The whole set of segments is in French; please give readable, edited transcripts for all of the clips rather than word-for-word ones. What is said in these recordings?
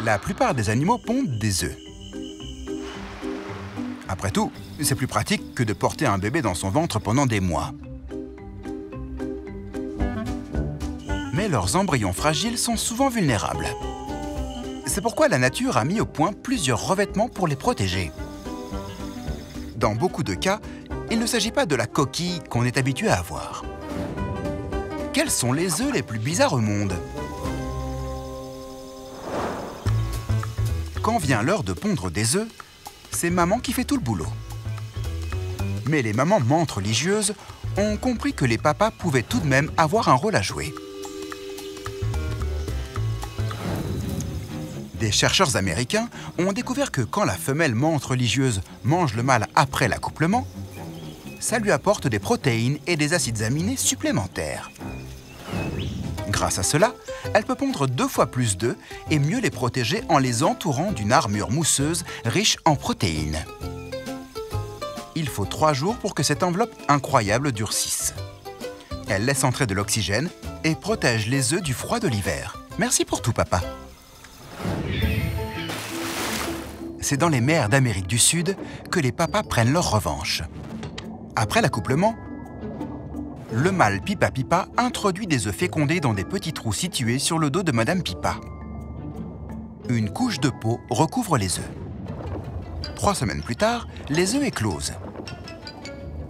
La plupart des animaux pondent des œufs. Après tout, c'est plus pratique que de porter un bébé dans son ventre pendant des mois. Mais leurs embryons fragiles sont souvent vulnérables. C'est pourquoi la nature a mis au point plusieurs revêtements pour les protéger. Dans beaucoup de cas, il ne s'agit pas de la coquille qu'on est habitué à voir. Quels sont les œufs les plus bizarres au monde? Quand vient l'heure de pondre des œufs, c'est maman qui fait tout le boulot. Mais les mamans mantes religieuses ont compris que les papas pouvaient tout de même avoir un rôle à jouer. Des chercheurs américains ont découvert que quand la femelle mante religieuse mange le mâle après l'accouplement, ça lui apporte des protéines et des acides aminés supplémentaires. Grâce à cela, elle peut pondre 2 fois plus d'œufs et mieux les protéger en les entourant d'une armure mousseuse riche en protéines. Il faut 3 jours pour que cette enveloppe incroyable durcisse. Elle laisse entrer de l'oxygène et protège les œufs du froid de l'hiver. Merci pour tout, papa. C'est dans les mers d'Amérique du Sud que les papas prennent leur revanche. Après l'accouplement, le mâle Pipa Pipa introduit des œufs fécondés dans des petits trous situés sur le dos de Madame Pipa. Une couche de peau recouvre les œufs. 3 semaines plus tard, les œufs éclosent.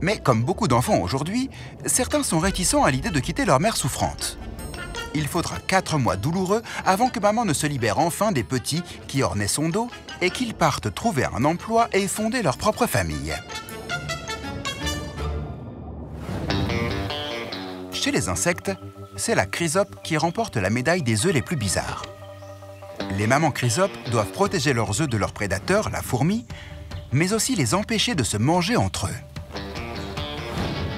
Mais comme beaucoup d'enfants aujourd'hui, certains sont réticents à l'idée de quitter leur mère souffrante. Il faudra 4 mois douloureux avant que maman ne se libère enfin des petits qui ornaient son dos et qu'ils partent trouver un emploi et fonder leur propre famille. Chez les insectes, c'est la chrysope qui remporte la médaille des œufs les plus bizarres. Les mamans chrysopes doivent protéger leurs œufs de leurs prédateurs, la fourmi, mais aussi les empêcher de se manger entre eux.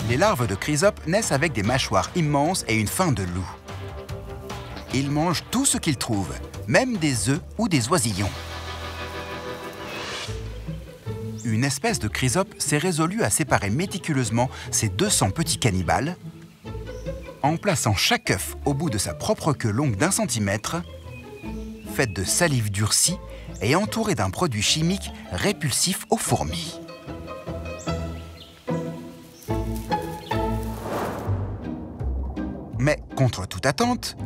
Les larves de chrysope naissent avec des mâchoires immenses et une faim de loup. Ils mangent tout ce qu'ils trouvent, même des œufs ou des oisillons. Une espèce de chrysope s'est résolue à séparer méticuleusement ses 200 petits cannibales en plaçant chaque œuf au bout de sa propre queue longue d'1 centimètre, faite de salive durcie et entourée d'un produit chimique répulsif aux fourmis. Mais contre toute attente,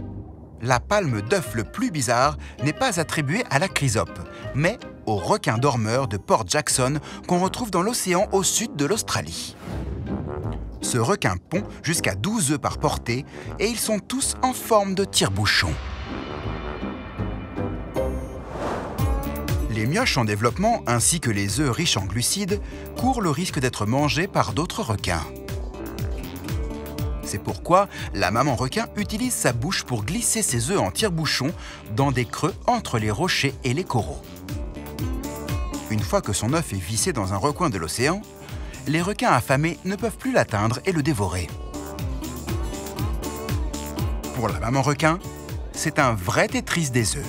la palme d'œuf le plus bizarre n'est pas attribuée à la chrysope, mais au requin dormeur de Port Jackson qu'on retrouve dans l'océan au sud de l'Australie. Ce requin pond jusqu'à 12 œufs par portée et ils sont tous en forme de tire-bouchon. Les mioches en développement ainsi que les œufs riches en glucides courent le risque d'être mangés par d'autres requins. C'est pourquoi la maman requin utilise sa bouche pour glisser ses œufs en tire-bouchon dans des creux entre les rochers et les coraux. Une fois que son œuf est vissé dans un recoin de l'océan, les requins affamés ne peuvent plus l'atteindre et le dévorer. Pour la maman requin, c'est un vrai Tetris des œufs.